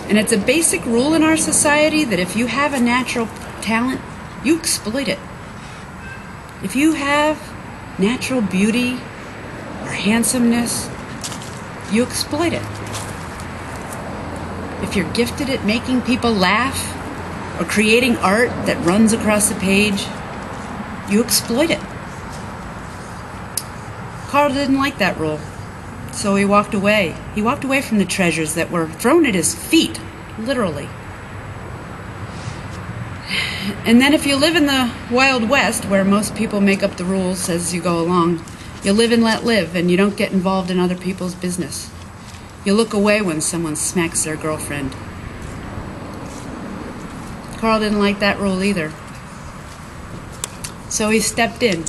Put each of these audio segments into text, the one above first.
And it's a basic rule in our society that if you have a natural talent, you exploit it. If you have natural beauty or handsomeness, you exploit it. If you're gifted at making people laugh or creating art that runs across the page, you exploit it. Karl didn't like that rule, so he walked away. He walked away from the treasures that were thrown at his feet, literally. And then if you live in the Wild West, where most people make up the rules as you go along, you live and let live, and you don't get involved in other people's business. You look away when someone smacks their girlfriend. Karl didn't like that rule either. So he stepped in.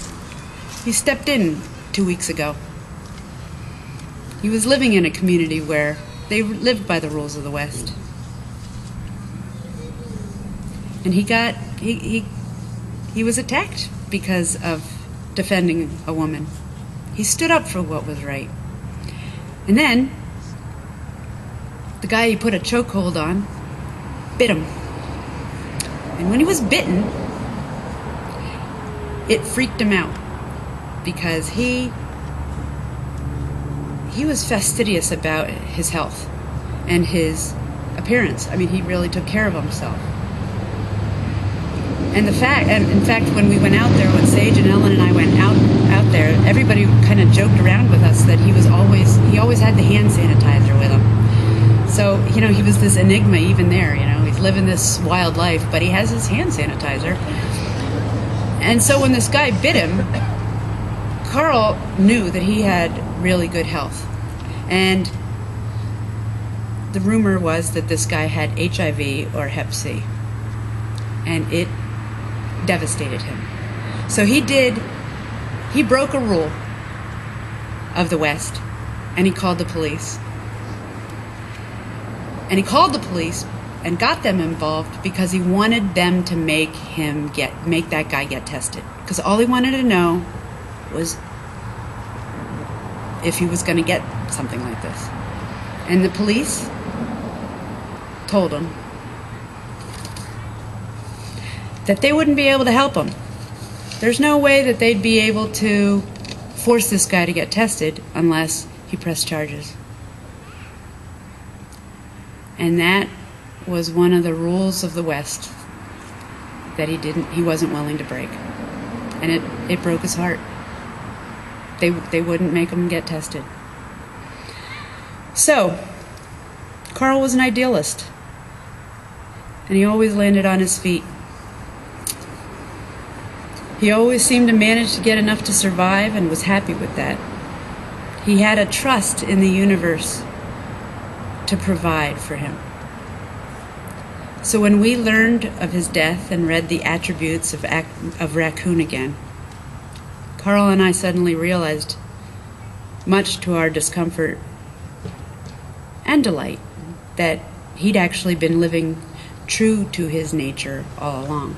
He stepped in 2 weeks ago. He was living in a community where they lived by the rules of the West. And he was attacked because of defending a woman. He stood up for what was right. And then the guy he put a chokehold on bit him. And when he was bitten, it freaked him out because he was fastidious about his health and his appearance. I mean, he really took care of himself. And in fact, when we went out there, when Sage and Ellen and I went out there, everybody kind of joked around with us that he always had the hand sanitizer with him. So, he was this enigma even there, he's living this wild life, but he has his hand sanitizer. And so when this guy bit him, Karl knew that he had really good health. And the rumor was that this guy had HIV or Hep C. And it devastated him. So he broke a rule of the West, and he called the police. And he called the police and got them involved because he wanted them to make that guy get tested. Because all he wanted to know was if he was going to get something like this. And the police told him that they wouldn't be able to help him. There's no way that they'd be able to force this guy to get tested unless he pressed charges. And that was one of the rules of the West that he wasn't willing to break. And it broke his heart. They wouldn't make him get tested. So, Karl was an idealist. And he always landed on his feet. He always seemed to manage to get enough to survive and was happy with that. He had a trust in the universe to provide for him. So when we learned of his death and read the attributes of Raccoon again, Karl and I suddenly realized, much to our discomfort and delight, that he'd actually been living true to his nature all along.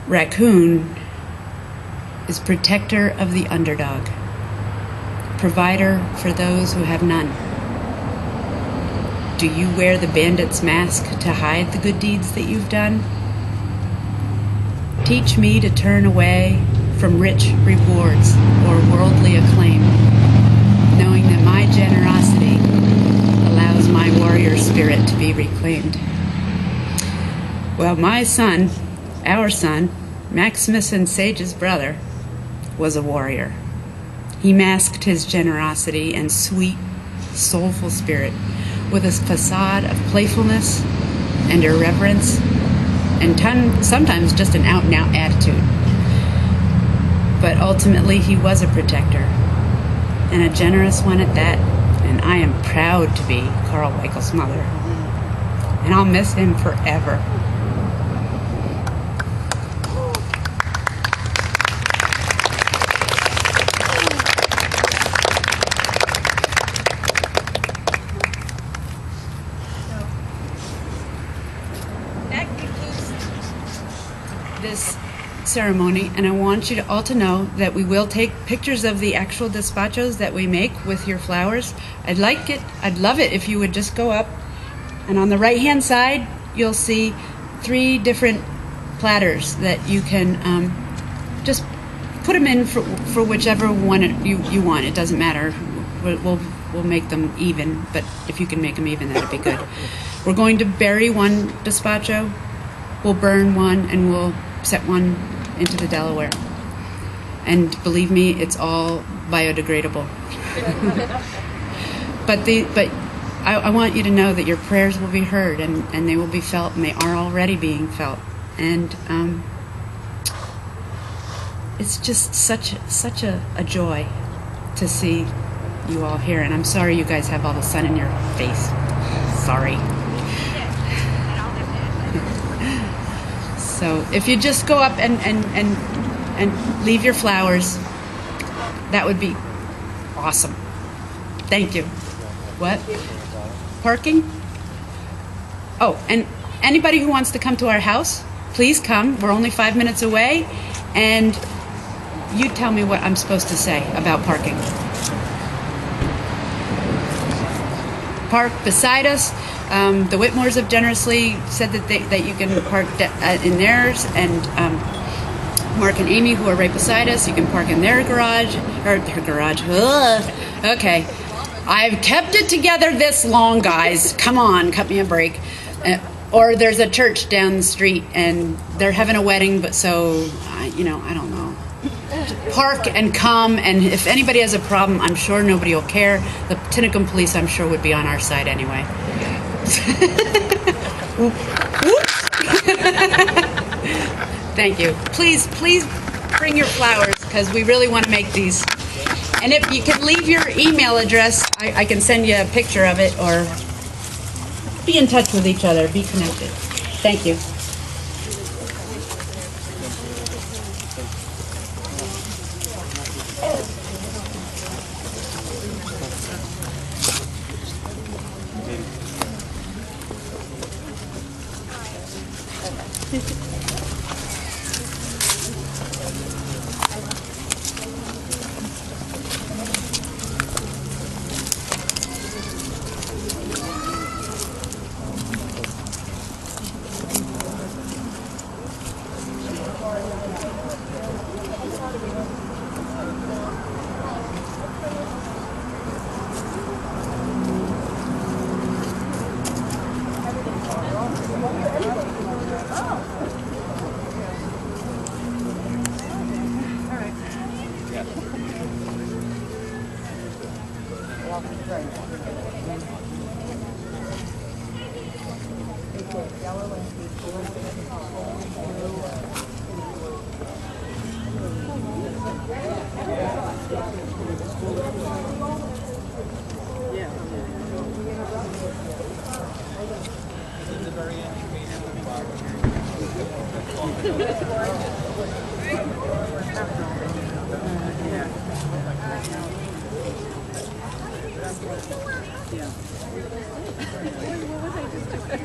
Raccoon is protector of the underdog, provider for those who have none. Do you wear the bandit's mask to hide the good deeds that you've done? Teach me to turn away from rich rewards or worldly acclaim, knowing that my generosity allows my warrior spirit to be reclaimed. Well, my son, our son, Maximus and Sage's brother, was a warrior. He masked his generosity and sweet, soulful spirit with a facade of playfulness and irreverence and sometimes just an out-and-out attitude. But ultimately, he was a protector, and a generous one at that, and I am proud to be Karl Weikel's mother. And I'll miss him forever. ceremony, and I want you to all to know that we will take pictures of the actual despachos that we make with your flowers. I'd love it if you would just go up, and on the right-hand side, you'll see 3 different platters that you can just put them in for whichever one you want. It doesn't matter. We'll make them even, but if you can make them even, that'd be good. We're going to bury one despacho, we'll burn one, and we'll set one into the Delaware. And believe me, it's all biodegradable. But I want you to know that your prayers will be heard, and they will be felt, and they are already being felt. And it's just such a joy to see you all here. And I'm sorry you guys have all the sun in your face. Sorry. So if you just go up and leave your flowers, that would be awesome. Thank you. What? Parking? Oh, and anybody who wants to come to our house, please come. We're only 5 minutes away, and you tell me what I'm supposed to say about parking. Park beside us. The Whitmores have generously said that you can park in theirs, and Mark and Amy, who are right beside us, you can park in their garage, or their garage. Ugh. Okay, I've kept it together this long, guys. Come on, cut me a break. Or there's a church down the street, and they're having a wedding, but so, I don't know. Park and come, and if anybody has a problem, I'm sure nobody will care. The Tinicum police, I'm sure, would be on our side anyway. Thank you. Please bring your flowers, because we really want to make these. And if you can leave your email address, I can send you a picture of it, or be in touch with each other, be connected. Thank you.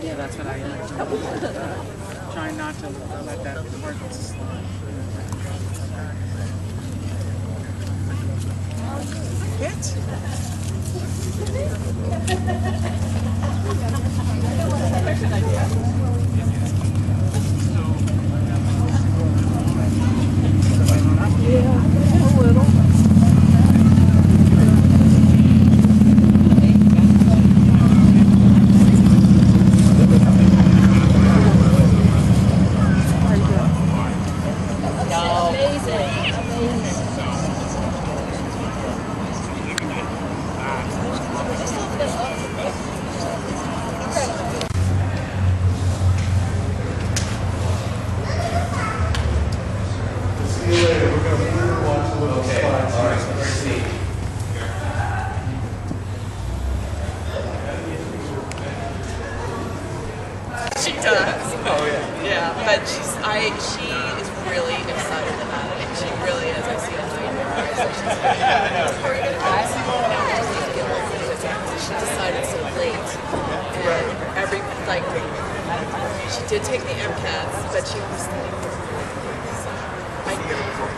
Yeah, that's what I trying not to let that work slide. Hit? Yeah, a little. She does. Oh yeah. Yeah, but she is really excited about it. She really is. I see it in her eyes. She decided so late, and she did take the MCATs, but she was studying. Yeah.